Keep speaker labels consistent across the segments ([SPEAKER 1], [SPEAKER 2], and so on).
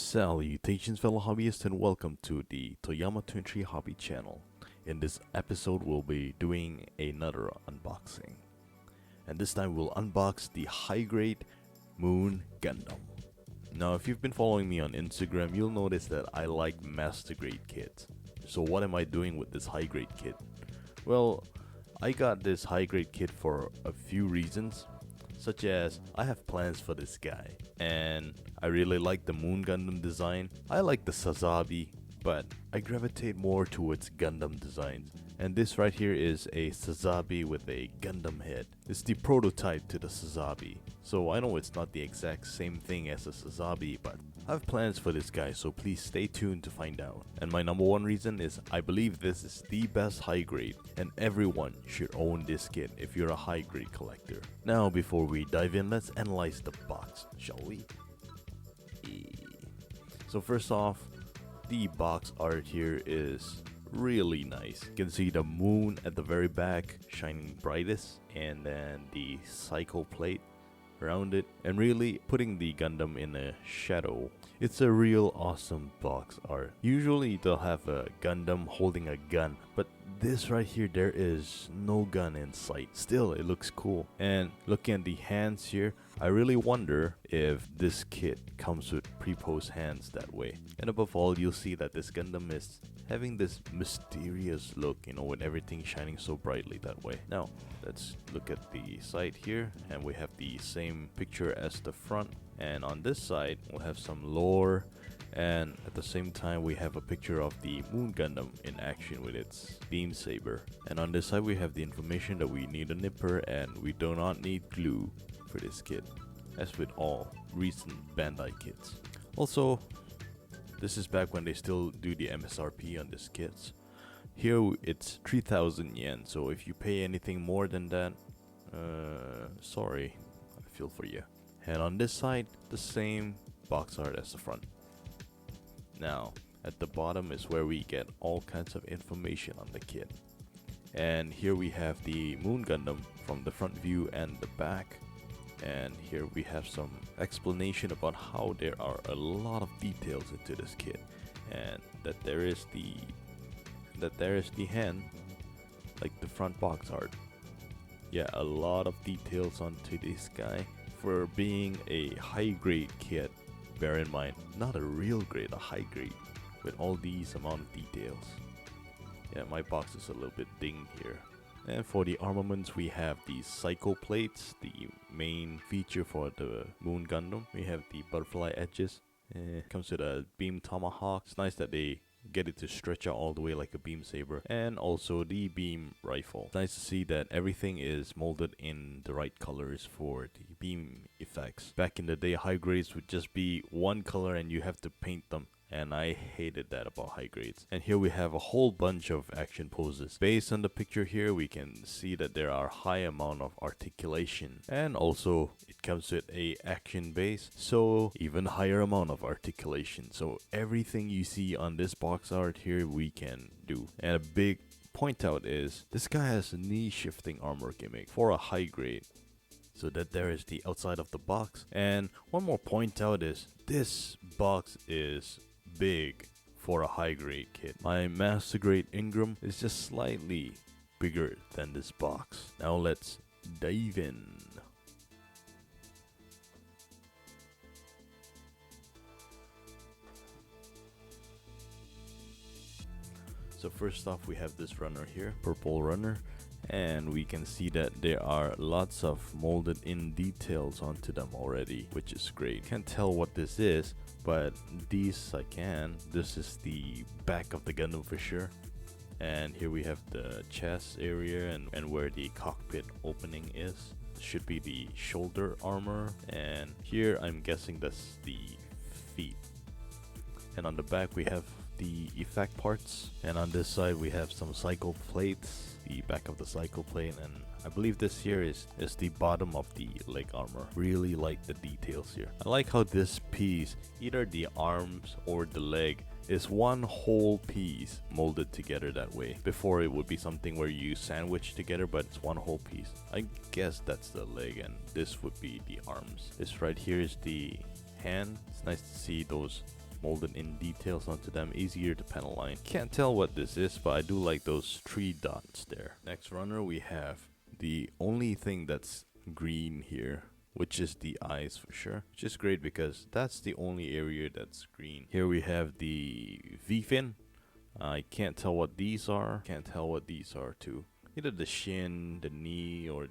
[SPEAKER 1] Salutations fellow hobbyists and welcome to the Toyama23 Hobby channel. In this episode we'll be doing another unboxing. And this time we'll unbox the high grade Moon Gundam. Now if you've been following me on Instagram, you'll notice that I like master grade kits. So what am I doing with this high grade kit? Well, I got this high grade kit for a few reasons. Such as, I have plans for this guy, and I really like the Moon Gundam design. I like the Sazabi, but I gravitate more towards Gundam designs. And this right here is a Sazabi with a Gundam head. It's the prototype to the Sazabi. So I know it's not the exact same thing as a Sazabi, but I have plans for this guy, so please stay tuned to find out. And my number one reason is I believe this is the best high grade, and everyone should own this kit if you're a high grade collector. Now before we dive in, let's analyze the box, shall we? So first off, the box art here is really nice. You can see the moon at the very back shining brightest, and then the cycle plate around it, and really putting the Gundam in a shadow. It's a real awesome box art. Usually they'll have a Gundam holding a gun, but this right here, there is no gun in sight. Still, it looks cool. And looking at the hands here, I really wonder if this kit comes with pre-posed hands that way. And above all, you'll see that this Gundam is having this mysterious look, you know, with everything shining so brightly that way. Now, let's look at the side here, and we have the same picture as the front. And on this side, we'll have some lore, and at the same time we have a picture of the Moon Gundam in action with its beam saber. And on this side we have the information that we need a nipper and we do not need glue for this kit, as with all recent Bandai kits. Also, this is back when they still do the MSRP on these kits. Here it's 3,000 yen, so if you pay anything more than that, sorry, I feel for you. And on this side, the same box art as the front. Now, at the bottom is where we get all kinds of information on the kit. And here we have the Moon Gundam from the front view and the back. And here we have some explanation about how there are a lot of details into this kit. And that there is the hand, like the front box art. Yeah, a lot of details onto this guy. For being a high grade kit, bear in mind, not a real grade, a high grade, with all these amount of details. Yeah, my box is a little bit dinged here. And for the armaments, we have the cycle plates, the main feature for the Moon Gundam. We have the butterfly edges. Comes with a beam tomahawk. It's nice that they get it to stretch out all the way like a beam saber, and also the beam rifle. It's nice to see that everything is molded in the right colors for the beam effects. Back in the day, high grades would just be one color and you have to paint them, and I hated that about high grades. And here we have a whole bunch of action poses. Based on the picture here, we can see that there are high amount of articulation, and also it comes with a action base, so even higher amount of articulation. So everything you see on this box art here we can do. And a big point out is this guy has a knee shifting armor gimmick for a high grade. So that there is the outside of the box. And one more point out is this box is big for a high grade kit. My master grade Ingram is just slightly bigger than this box. Now let's dive in. So first off, we have this runner here, purple runner. And we can see that there are lots of molded in details onto them already, which is great. Can't tell what this is, but these I can. This is the back of the Gundam for sure. And here we have the chest area and where the cockpit opening is. Should be the shoulder armor. And here I'm guessing that's the feet. And on the back we have the effect parts. And on this side we have some cycle plates. The back of the cycle plate, and I believe this here is the bottom of the leg armor. Really like the details here. I like how this piece, either the arms or the leg, is one whole piece molded together that way. Before it would be something where you sandwich together, but it's one whole piece. I guess that's the leg and this would be the arms. This right here is the hand. It's nice to see those molded in details onto them, easier to pen align. Can't tell what this is, but I do like those 3 dots there. Next runner, we have the only thing that's green here, which is the eyes for sure, which is great because that's the only area that's green. Here we have the V-fin. I can't tell what these are. Can't tell what these are too. Either the shin, the knee, or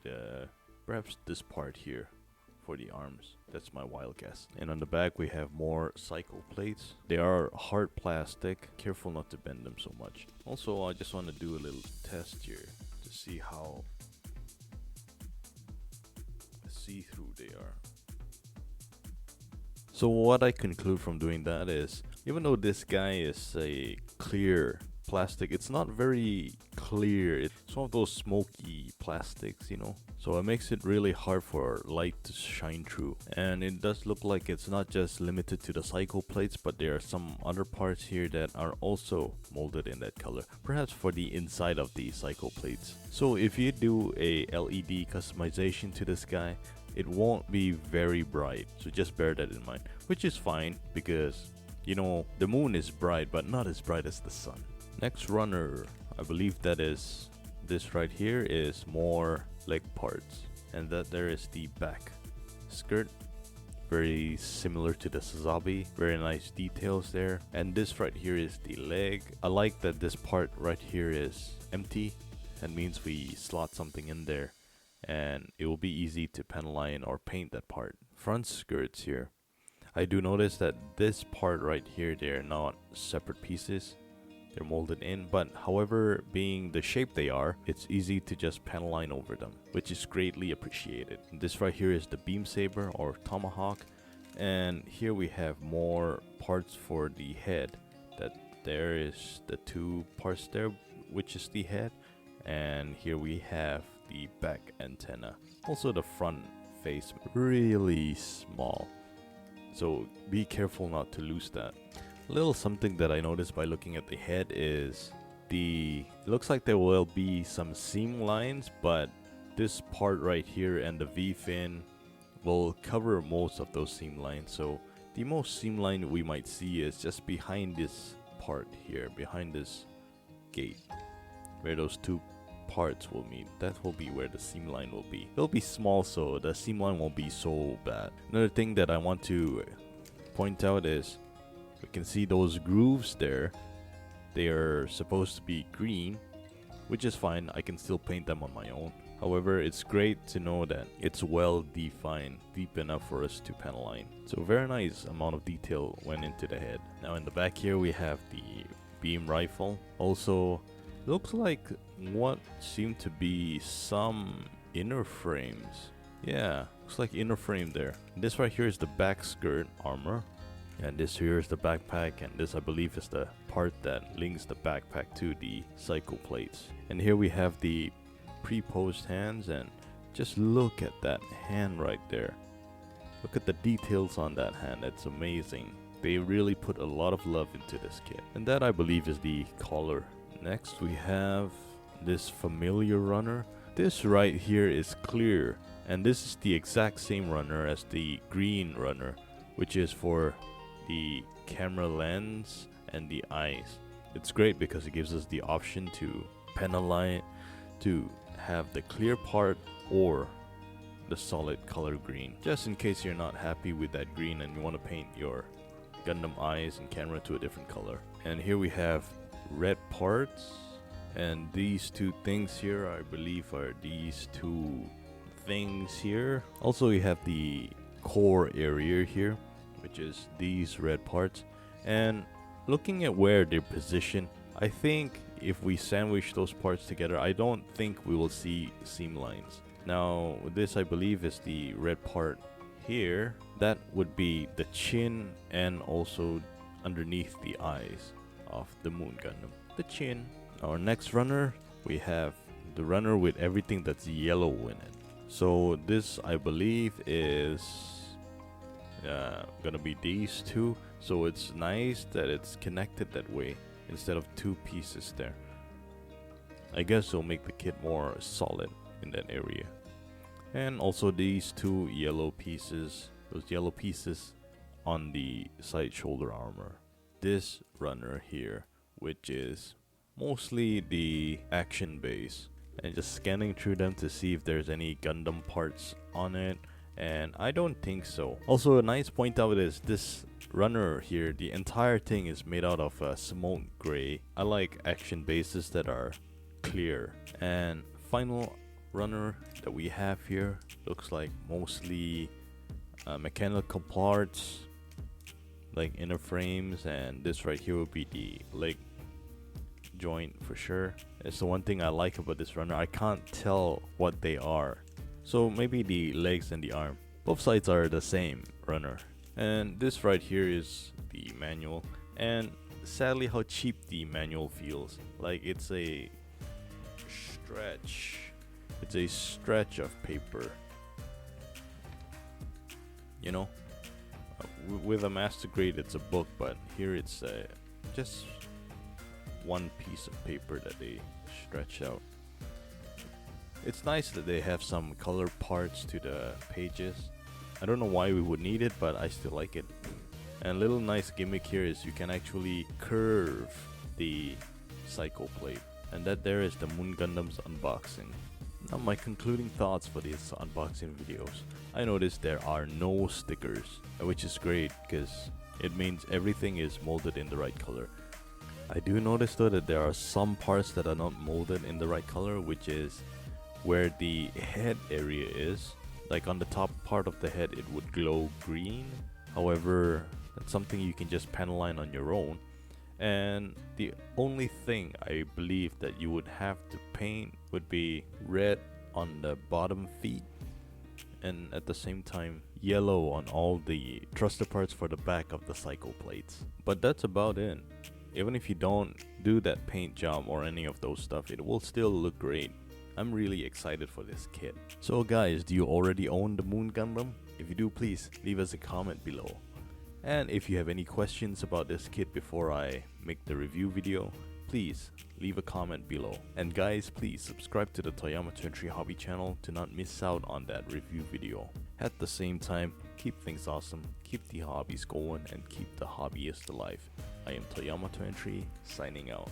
[SPEAKER 1] perhaps this part here for the arms. That's my wild guess. And on the back we have more cycle plates. They are hard plastic. Careful not to bend them so much. Also, I just want to do a little test here to see how see-through they are. So what I conclude from doing that is, even though this guy is a clear plastic, it's not very clear. It's one of those smoky plastics, you know, so it makes it really hard for light to shine through. And it does look like it's not just limited to the cycle plates, but there are some other parts here that are also molded in that color, perhaps for the inside of the cycle plates. So if you do a LED customization to this guy, it won't be very bright, so just bear that in mind, which is fine because, you know, the moon is bright but not as bright as the sun. Next runner, I believe that is this right here, is more leg parts, and that there is the back skirt, very similar to the Sazabi, very nice details there. And this right here is the leg. I like that this part right here is empty. That means we slot something in there and it will be easy to pen line or paint that part. Front skirts here, I do notice that this part right here, they're not separate pieces, they're molded in, but however, being the shape they are, it's easy to just pen line over them, which is greatly appreciated. This right here is the beam saber or tomahawk, and here we have more parts for the head. That there is the 2 parts there, which is the head, and here we have the back antenna. Also the front face, really small, so be careful not to lose that. A little something that I noticed by looking at the head is it looks like there will be some seam lines, but this part right here and the V-fin will cover most of those seam lines. So the most seam line we might see is just behind this part here, behind this gate, where those 2 parts will meet. That will be where the seam line will be. It'll be small, so the seam line won't be so bad. Another thing that I want to point out is we can see those grooves there. They are supposed to be green, which is fine. I can still paint them on my own. However, it's great to know that it's well defined, deep enough for us to pen line. So very nice amount of detail went into the head. Now in the back here we have the beam rifle. Also looks like what seem to be some inner frames. Yeah, looks like inner frame there. This right here is the back skirt armor, and this here is the backpack, and this I believe is the part that links the backpack to the cycle plates. And here we have the pre-posed hands, and just look at that hand right there. Look at the details on that hand. It's amazing. They really put a lot of love into this kit, and that I believe is the collar. Next we have this familiar runner. This right here is clear, and this is the exact same runner as the green runner, which is for the camera lens and the eyes. It's great because it gives us the option to pen align, to have the clear part or the solid color green, just in case you're not happy with that green and you want to paint your Gundam eyes and camera to a different color. And here we have red parts, and these 2 things here I believe are these 2 things here. Also we have the core area here, which is these red parts, and looking at where they're positioned, I think if we sandwich those parts together, I don't think we will see seam lines. Now this I believe is the red part here. That would be the chin and also underneath the eyes of the Moon Gundam, the chin. Our next runner, we have the runner with everything that's yellow in it. So this I believe is gonna be these 2. So it's nice that it's connected that way instead of 2 pieces there. I guess it'll make the kit more solid in that area. And also these 2 yellow pieces, those yellow pieces on the side shoulder armor. This runner here, which is mostly the action base, and just scanning through them to see if there's any Gundam parts on it, and I don't think so. Also, a nice point out is this runner here, the entire thing is made out of smoke gray. I like action bases that are clear. And final runner that we have here looks like mostly mechanical parts, like inner frames, and this right here would be the leg joint for sure. It's the one thing I like about this runner. I can't tell what they are. So maybe the legs and the arm. Both sides are the same runner. And this right here is the manual. And sadly how cheap the manual feels. Like it's a stretch. It's a stretch of paper. You know? With a master grade it's a book, but here it's just one piece of paper that they stretch out. It's nice that they have some color parts to the pages. I don't know why we would need it, but I still like it. And a little nice gimmick here is you can actually curve the cycle plate. And that there is the Moon Gundam's unboxing. Now my concluding thoughts for these unboxing videos. I noticed there are no stickers, which is great because it means everything is molded in the right color. I do notice though that there are some parts that are not molded in the right color, which is where the head area is. Like on the top part of the head it would glow green. However, that's something you can just panel line on your own. And the only thing I believe that you would have to paint would be red on the bottom feet, and at the same time yellow on all the thruster parts for the back of the cycle plates. But that's about it. Even if you don't do that paint job or any of those stuff, it will still look great. I'm really excited for this kit. So guys, do you already own the Moon Gundam? If you do, please leave us a comment below. And if you have any questions about this kit before I make the review video, please leave a comment below. And guys, please subscribe to the Toyama23 Hobby channel to not miss out on that review video. At the same time, keep things awesome, keep the hobbies going, and keep the hobbyist alive. I am Toyama23, signing out.